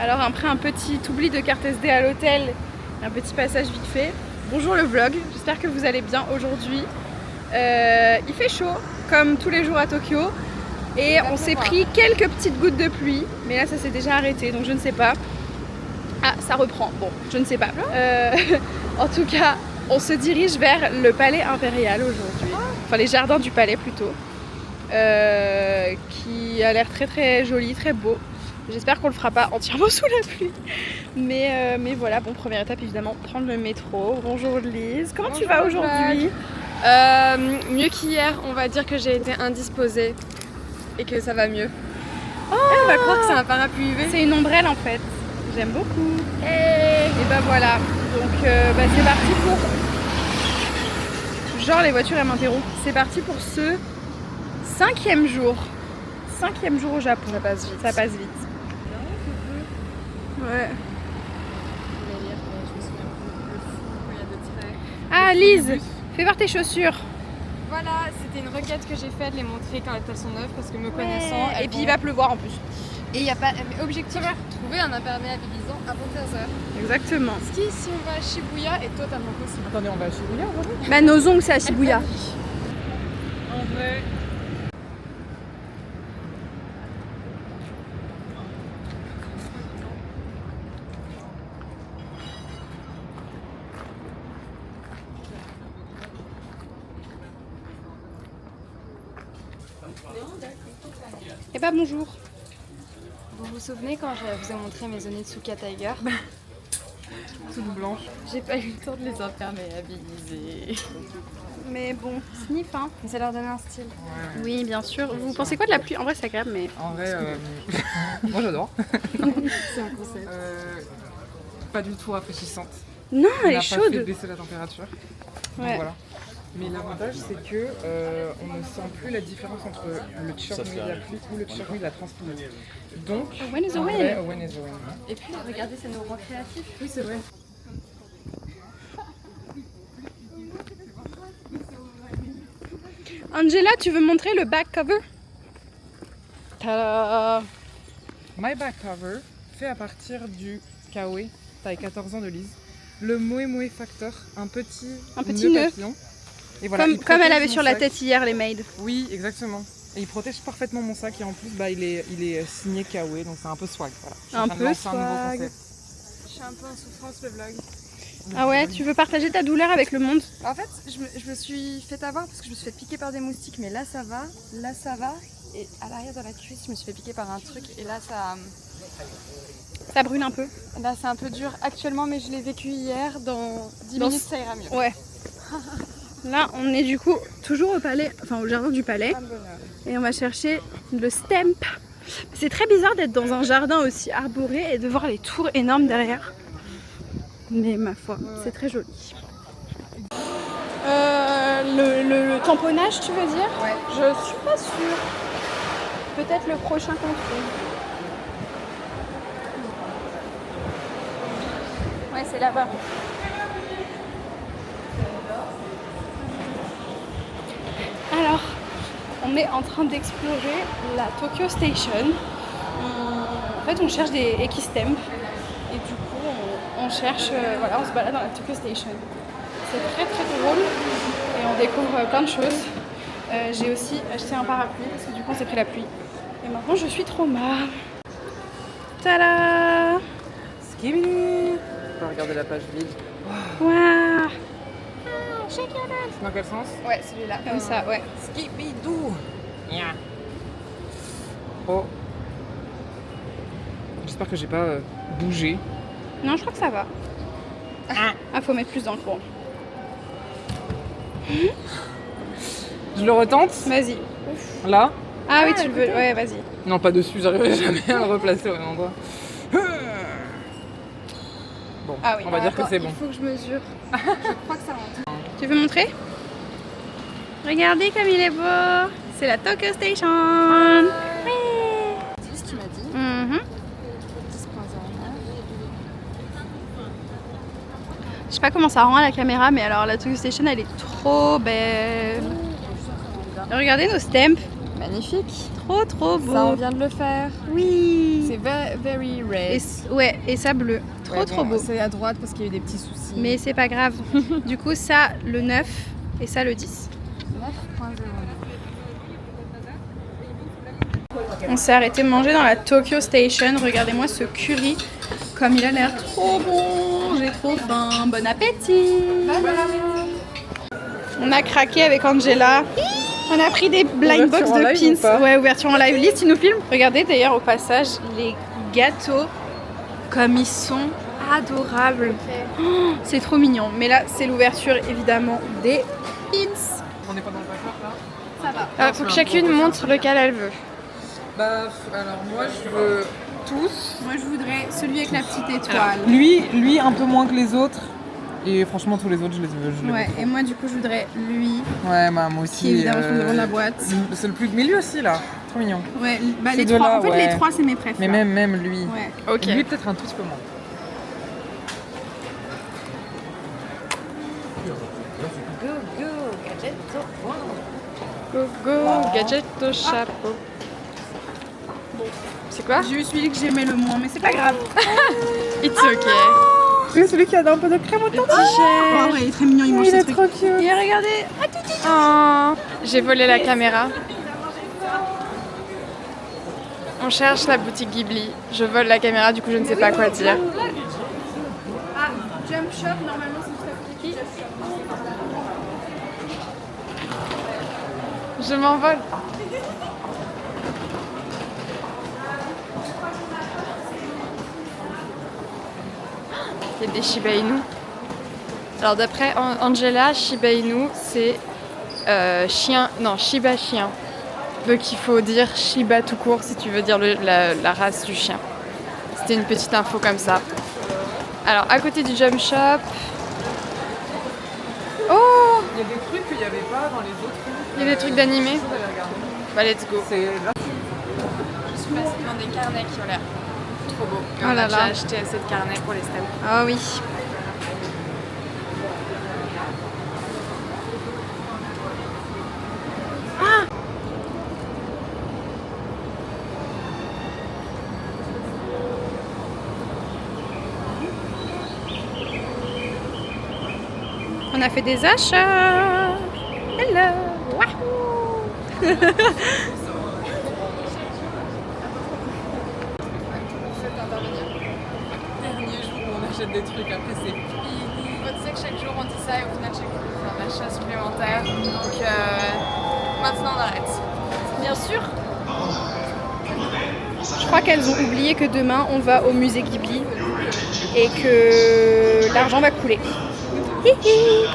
Alors après un petit oubli de carte SD à l'hôtel, un petit passage vite fait. Bonjour le vlog, j'espère que vous allez bien aujourd'hui. Il fait chaud comme tous les jours à Tokyo et on s'est pris quelques petites gouttes de pluie, mais là ça s'est déjà arrêté donc je ne sais pas. Ah, ça reprend, bon, je ne sais pas. En tout cas, on se dirige vers le palais impérial aujourd'hui, enfin les jardins du palais plutôt, qui a l'air très très joli, très beau. J'espère qu'on le fera pas entièrement sous la pluie. Mais voilà, bon, première étape évidemment, prendre le métro. Bonjour Lise, comment tu vas aujourd'hui? Mieux qu'hier, on va dire que j'ai été indisposée et que ça va mieux. Oh, on va croire que c'est un parapluie UV. C'est une ombrelle en fait, j'aime beaucoup. Et bah voilà, donc c'est parti pour... Genre les voitures elles m'interrompent. C'est parti pour ce 5e jour. 5e jour au Japon. Ça passe vite. Ça passe vite. Ouais. Ah Lise, fais voir tes chaussures. Voilà, c'était une requête que j'ai faite, les montrer quand elles sont neuves parce que me connaissant. Et puis il va pleuvoir en plus. Et il n'y a pas. Mais objectif, trouver un imperméabilisant avant 15h. Exactement. Ce qui, si on va à Shibuya, est totalement possible. Attendez, on va à Shibuya aujourd'hui? Bah nos ongles c'est à Shibuya. En vrai. Et bah bonjour. Vous vous souvenez quand je vous ai montré mes Onitsuka Tiger? Toute blanche. J'ai pas eu le temps de les imperméabiliser. Mais bon, sniff hein. Mais ça leur donne un style. Ouais. Oui bien sûr. Vous pensez quoi de la pluie? En vrai c'est agréable mais... En vrai, moi j'adore. C'est un concept. Pas du tout rafraîchissante. Non, elle est On n'a pas chaude. fait baisser la température. Donc Ouais. voilà. Mais l'avantage c'est que on ne sent plus la différence entre le churn et la pluie ou le churn et la transpirée. Donc, When is the en wind? vrai, when is the wind. Et puis regardez, ça nous rend créatifs. Oui, c'est vrai. Angela, tu veux montrer le back cover? Ta-da! My back cover fait à partir du Kawe, taille 14 ans de Lise. Le Moe Moe Factor, un petit nœud papillon. Et voilà, il Comme protège elle avait mon sur la sac. tête hier les maids. Oui, exactement. Et il protège parfaitement mon sac et en plus il est signé Kawe, donc c'est un peu swag. Voilà. Je suis en Un train de peu lancer un nouveau swag. concept. Je suis un peu en souffrance le vlog. Ah ouais, tu veux partager ta douleur avec le monde? En fait, je me suis fait avoir parce que je me suis fait piquer par des moustiques, mais là ça va, et à l'arrière de la cuisse, je me suis fait piquer par un truc, et là Ça brûle un peu. là c'est un peu dur actuellement, mais je l'ai vécu hier, dans 10 Dans minutes ce- ça ira mieux. Ouais. Là, on est du coup toujours au palais, enfin au jardin du palais, Un bonheur. et on va chercher le stamp. C'est très bizarre d'être dans un jardin aussi arboré et de voir les tours énormes derrière. Mais ma foi, c'est très joli. Le tamponnage, tu veux dire? Ouais. Je suis pas sûre. Peut-être le prochain contrôle. Ouais, c'est là-bas. Alors, on est en train d'explorer la Tokyo Station. En fait, on cherche des Ekistemp. Et du coup, on cherche, voilà, on se balade dans la Tokyo Station. C'est très très drôle et on découvre plein de choses. J'ai aussi acheté un parapluie parce que du coup on s'est pris la pluie. Et maintenant je suis trauma. Tada! Skibidi. On va regarder la page vide. Waouh! C'est dans quel sens? Ouais, celui-là. Comme ça, ouais. Skibidou. Oh. J'espère que j'ai pas bougé. Non, je crois que ça va. Ah, faut mettre plus dans le courant. Je le retente. Vas-y. Là. Ah oui, tu le veux. Ouais, vas-y. Non, pas dessus, j'arriverai jamais à le replacer au même endroit. Bon, Ah oui. on va dire que c'est bon. Il faut que je mesure. Je crois que ça rentre. Tu veux montrer? Regardez comme il est beau. C'est la Tokyo Station. Oui. 10, tu m'as dit. 10.09. 10.09. Je sais pas comment ça rend à la caméra, mais alors la Tokyo Station elle est trop belle. Regardez nos stamps. Magnifique. Trop trop beau. Ça, on vient de le faire. Oui. C'est very red. Et ça bleu. Trop beau. C'est à droite parce qu'il y a eu des petits soucis. Mais c'est pas grave. Du coup, ça le 9 et ça le 10. 9.0. On s'est arrêté manger dans la Tokyo Station. Regardez-moi ce curry. Comme il a l'air trop bon. J'ai trop faim. Bon appétit. On a craqué avec Angela. On a pris des blind box de pins. Ouais, ouverture en live. Lise, tu nous filmes? Regardez d'ailleurs au passage les gâteaux comme ils sont adorables. Oh, c'est trop mignon. Mais là, c'est l'ouverture évidemment des pins. On n'est pas dans le backup là? Ça va. Faut que chacune montre lequel elle veut. Bah, alors moi je veux tous. Moi, je voudrais celui avec la petite étoile. Lui un peu moins que les autres. Et franchement, tous les autres, je les veux. Ouais, et moi, du coup, je voudrais lui. Ouais, bah, moi aussi. Qui est évidemment sur le devant de la boîte. C'est le plus. Mais lui aussi, là. Trop mignon. Ouais, bah, Ces les deux-là, trois. En fait, ouais. les trois, c'est mes préférés. Mais même lui. Ouais. Ok. Lui, peut-être un tout petit peu moins. Go, gadget au chapeau. C'est quoi? J'ai eu celui que j'aimais le moins, mais c'est pas grave. It's ok. C'est celui qui a un peu de crème au Oh, ouais, il est très mignon, il mange ses trucs. trop cute. Et regardez. Oh, j'ai volé la caméra. On cherche la boutique Ghibli. Je vole la caméra, du coup je ne sais pas quoi dire. Ah, Jump Shop, normalement, c'est tout à fait. Je m'envole. Il y a des Shiba Inu. Alors d'après Angela, Shiba Inu c'est chien, non Shiba chien. Donc il faut dire Shiba tout court si tu veux dire la race du chien. C'était une petite info comme ça. Alors à côté du Jump Shop. Oh, Il y a des trucs qu'il n'y avait pas dans les autres. il y a des trucs d'animé. Bah let's go. C'est là. Je suis passée devant des carnets qui ont l'air trop beaux. Et Oh on là a déjà là. acheté assez de carnets pour les stems. Ah oui. On a fait des achats. Hello. Wahoo. Dernier jour où on achète des trucs, après c'est fini. Tu sais que chaque jour on dit ça et au final chaque jour on fait un achat supplémentaire. Donc maintenant on arrête. Bien sûr. Je crois qu'elles ont oublié que demain on va au musée Ghibli et que l'argent va couler. Hihi.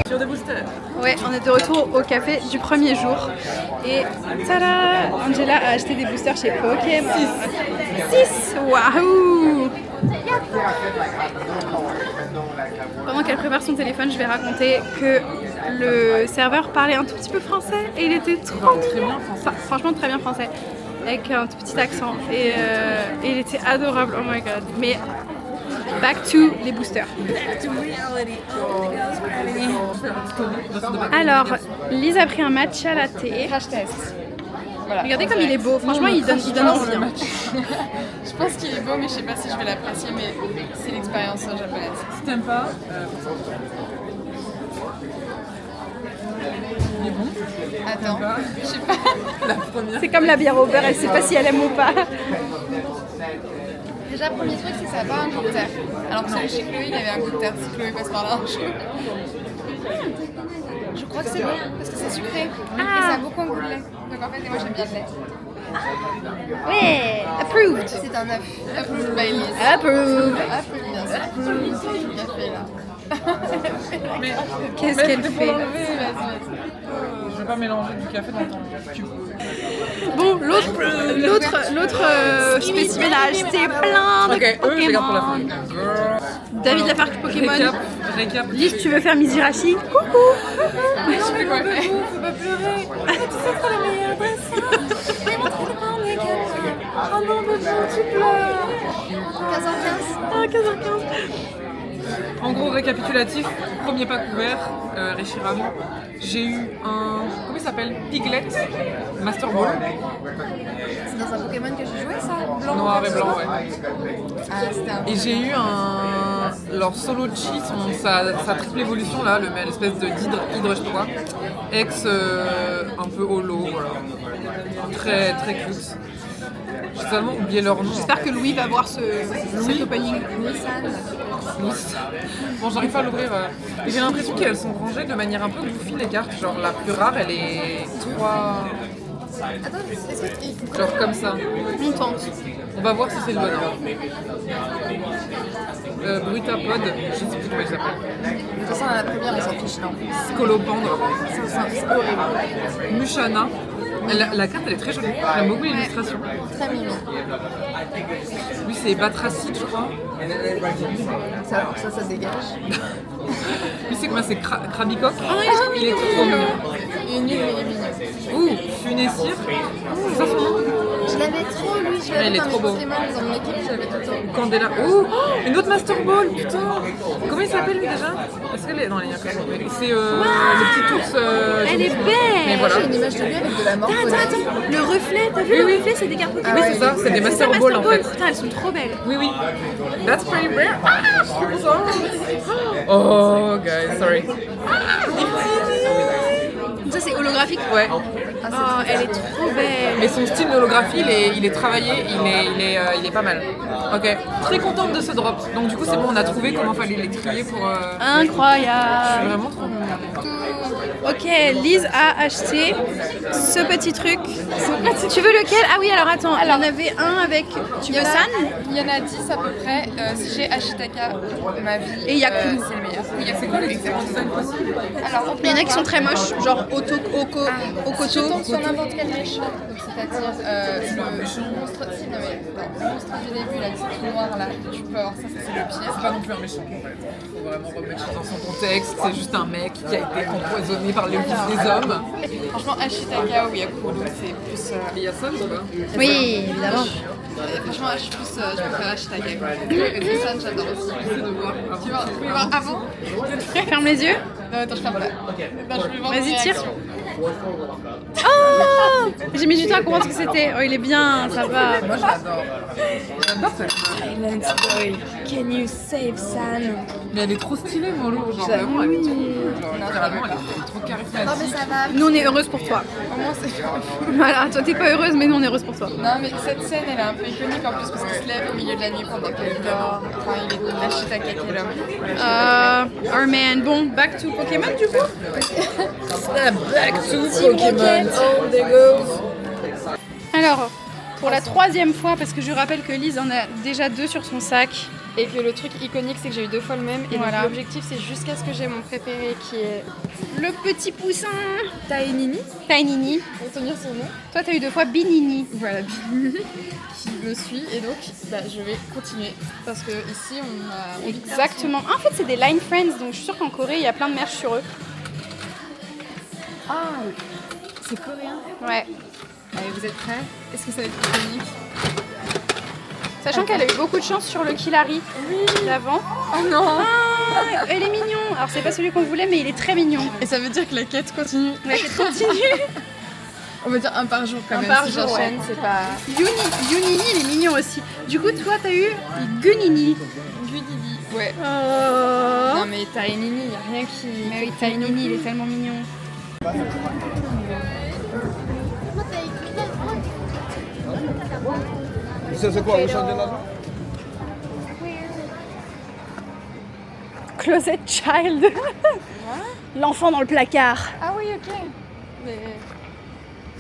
Sur des boosters. Ouais, on est de retour au café du premier jour et tada, Angela a acheté des boosters chez Pokémon. 6. Waouh. Pendant qu'elle prépare son téléphone, je vais raconter que le serveur parlait un tout petit peu français et il était trop bien, franchement très bien français, avec un tout petit accent et il était adorable, oh my god. Mais back to les boosters. Alors, Lise a pris un matcha latte. Crash test. Voilà. Regardez comme il est beau, franchement il donne envie. Hein. Je pense qu'il est beau mais je sais pas si je vais l'apprécier mais c'est l'expérience japonaise. Si t'aimes pas, il est bon. Attends, je sais pas. La première. C'est comme la bière au beurre, elle sait pas si elle aime ou pas. Déjà premier truc c'est que ça n'a pas un goût de terre. Alors que celui chez Chloé il avait un goût de terre si Chloé passe par là un jour. Je crois que c'est bon parce que c'est sucré et ça a beaucoup un goût de lait. Donc en fait moi j'aime bien le lait. Ouais, approved. C'est un œuf. Approved by Lise. Approved. Approved bien sûr. C'est du café là. Qu'est-ce qu'elle fait? Vas-y. Je vais pas mélanger du café dans ton cube. Bon, l'autre spécimen a acheté plein de Ok, eux, je les garde pour la fin. Pokémon. David l'a fait Pokémon. Récap. Lise, tu veux faire Mizirachi? Coucou. Je sais plus quoi faire. Faut pas pleurer. Oh non, bébé, tu pleures. 15h15. Ah, 15h15. En gros, récapitulatif, premier pas couvert, Reshiram. J'ai eu un. Comment il s'appelle? Piglet Master Ball. C'est dans un Pokémon que j'ai joué ça? Blanc, Noir et blanc, ouais. Ah, c'était un... Et j'ai eu un. Leur Solo Chi, sa triple évolution là, l'espèce de d'hydre, je sais pas quoi. Ex un peu holo, voilà. Très très cute. J'ai totalement oublié leur nom. J'espère que Louis va voir cet opening. Bon, j'arrive pas à l'ouvrir. Et j'ai l'impression qu'elles sont rangées de manière un peu goofy les cartes. Genre la plus rare, elle est 3. Attends, est-ce que... Genre comme ça. On tente. On va voir si c'est le bon ordre. Brutapod, je sais plus comment il s'appelle. De toute façon, à la première, on s'en fiche, non? Scolopendre. C'est horrible. Mushana. La carte elle est très jolie. J'aime beaucoup l'illustration. Très mimi. Lui c'est Batracide je crois. Ça dégage. Lui c'est quoi? C'est Krabicoque. Il est trop mignon. Il est nul, mais il est mignon. Ouh, Funessir. C'est ça son nom? Je l'avais trop, lui. Je l'avais Il est dans trop mes beau. Pokémon, dans mon équipe, je l'avais tout le temps. Candela. Oh, une autre Master Ball, putain. Comment il s'appelle lui déjà? Est-ce qu'elle est... Non, il y a quand même... C'est le petit ours... Elle est belle. Mais voilà. J'ai une image de lui avec de la mort. Attends, le reflet, t'as vu le reflet? C'est des cartes Pokémon. Oui, c'est ça, c'est des Master Ball en fait. Putain, elles sont trop belles. Oui, oui. That's pretty rare. Ah, je suis trop contente. Oh, guys, sorry. Ça, c'est holographique. Ouais. Oh, elle est trop belle. Mais son style d'holographie, il est travaillé, il est pas mal. Ok, très contente de ce drop. Donc du coup, c'est bon, on a trouvé comment fallait les trier pour... Je Incroyable. suis vraiment trop contente. Ok, Lise a acheté ce petit truc. Tu veux lequel? Ah oui, alors attends, elle en avait un avec... Tu veux San? Il y en a 10 à peu près. Si j'ai Ashitaka, ma vie, Et Yakulu. c'est le meilleur. C'est quoi les différents designs possibles? Alors, Il y en a qui sont très moches, genre Okoto. Je tombe sur n'importe quel méchant, donc c'est-à-dire le monstre, si, non, mais, le monstre du début, là, c'est tout noir, là, tu peux avoir ça, c'est le pire. C'est pas non plus un méchant en fait. Faut vraiment remettre dans son contexte. C'est juste un mec qui a été empoisonné par le vif des hommes. Franchement, Ashitaka ou Yakulu, c'est plus... Il y a ça ou pas? Oui, évidemment. Franchement, je préfère Ashitaka. Et ça, j'adore aussi. J'essaie de voir. Tu vois, vous pouvez voir avant? Ferme les yeux. Non, attends, je ferme là. Non, je vais voir Vas-y, vos tire. réactions. Oh, j'ai mis du temps à comprendre ce que c'était. Oh, il est bien, ça va. Moi j'adore. J'adore cette meuf. Silent Boy, can you save San? Mais elle est trop stylée, Molo. Genre vraiment, elle est trop. Genre littéralement, elle est trop Non, mais charismatique. ça va. Nous, on est heureuse pour toi. Au moins, c'est... Voilà, toi, t'es pas heureuse, mais nous, on est heureuse pour toi. Non, mais cette scène, elle est un peu iconique en plus parce qu'il se lève au milieu de la nuit pendant qu'elle dort. Enfin, il est Ashitaka qui est l'homme. Our man. Bon, back to Pokémon du coup. Back to Pokémon. Oh, there goes. Alors, pour la troisième fois, parce que je rappelle que Lise en a déjà 2 sur son sac. Et que le truc iconique, c'est que j'ai eu 2 fois le même. Et Voilà. donc, l'objectif, c'est jusqu'à ce que j'ai mon préféré qui est Le petit poussin. Tainini. Tainini. Retenir son nom. Toi, t'as eu 2 fois Binini. Voilà, Binini qui me suit. Et donc, je vais continuer. Parce que ici, on a. Exactement. En fait, c'est des Line Friends, donc je suis sûre qu'en Corée, il y a plein de merch sur eux. Ah, c'est coréen. Ouais. Allez, vous êtes prêts? Est-ce que ça va être iconique? Sachant qu'elle a eu beaucoup de chance sur le Killari d'avant. Oh non! Ah, elle est mignon. Alors, c'est pas celui qu'on voulait, mais il est très mignon. Et ça veut dire que la quête continue. La quête continue. On va dire un par jour quand Un même. par si jour, j'enchaîne, ouais. c'est pas. Yunini, il est mignon aussi. Du coup, toi, t'as eu Gunini. Gudili. Ouais. Oh. Non mais Tainini, y a rien qui. Mais oui, Tainini, il est tellement mignon. Ça c'est quoi, vous changez l'argent? Closet Child. L'enfant dans le placard. Ah oui, ok. Mais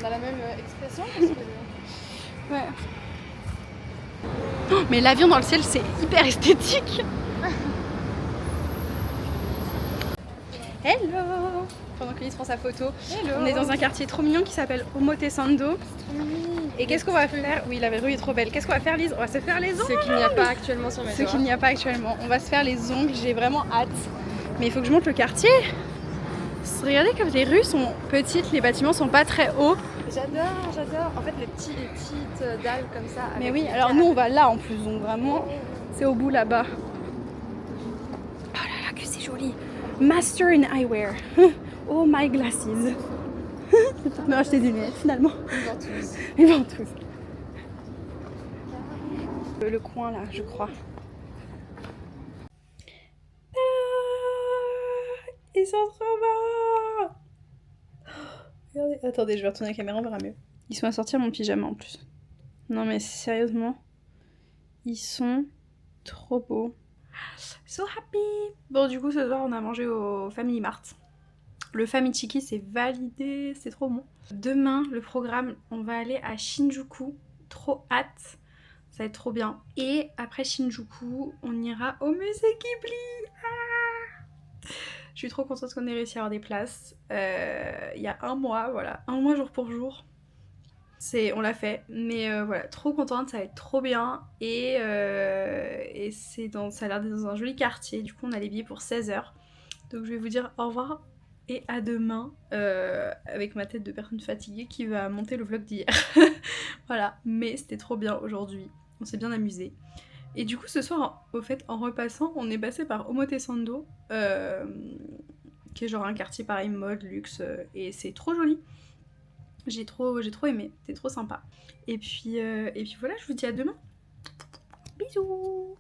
on a la même expression parce que. Ouais. Oh, mais l'avion dans le ciel, c'est hyper esthétique. Hello. Pendant que Lise prend sa photo, on est dans un quartier trop mignon qui s'appelle Omotesando. Et qu'est-ce qu'on va faire? Oui, la rue est trop belle. Qu'est-ce qu'on va faire, Lise? On va se faire les ongles. Ce qu'il n'y a pas actuellement sur mes Ce doigts. qu'il n'y a pas actuellement. On va se faire les ongles, j'ai vraiment hâte. Mais il faut que je monte le quartier. Regardez comme les rues sont petites, les bâtiments sont pas très hauts. J'adore. En fait, les petites dalles comme ça. Mais oui, alors nous on va là en plus, donc vraiment c'est au bout là-bas. Master in eyewear. Oh my glasses. Je vais peut-être me racheter des lunettes finalement. Les ventouses. Le coin là, je crois. Ils sont trop beaux. Regardez. Attendez, je vais retourner la caméra, on verra mieux. Ils sont assortis à mon pyjama en plus. Non mais sérieusement, ils sont trop beaux. So happy. Bon du coup ce soir on a mangé au Family Mart. Le Family Chiki c'est validé, c'est trop bon. Demain le programme, on va aller à Shinjuku. Trop hâte. Ça va être trop bien. Et après Shinjuku, on ira au musée Ghibli. Ah, je suis trop contente qu'on ait réussi à avoir des places. Il y a un mois, voilà. Un mois jour pour jour. On l'a fait. Mais voilà, trop contente, ça va être trop bien. Et ça a l'air d'être dans un joli quartier. Du coup, on a les billets pour 16h. Donc je vais vous dire au revoir. Et à demain, avec ma tête de personne fatiguée qui va monter le vlog d'hier. Voilà, mais c'était trop bien aujourd'hui. On s'est bien amusé. Et du coup, ce soir, au fait, en repassant, on est passé par Omotesando, qui est genre un quartier pareil, mode, luxe, et c'est trop joli. J'ai trop aimé, c'était trop sympa. Et puis voilà, je vous dis à demain. Bisous.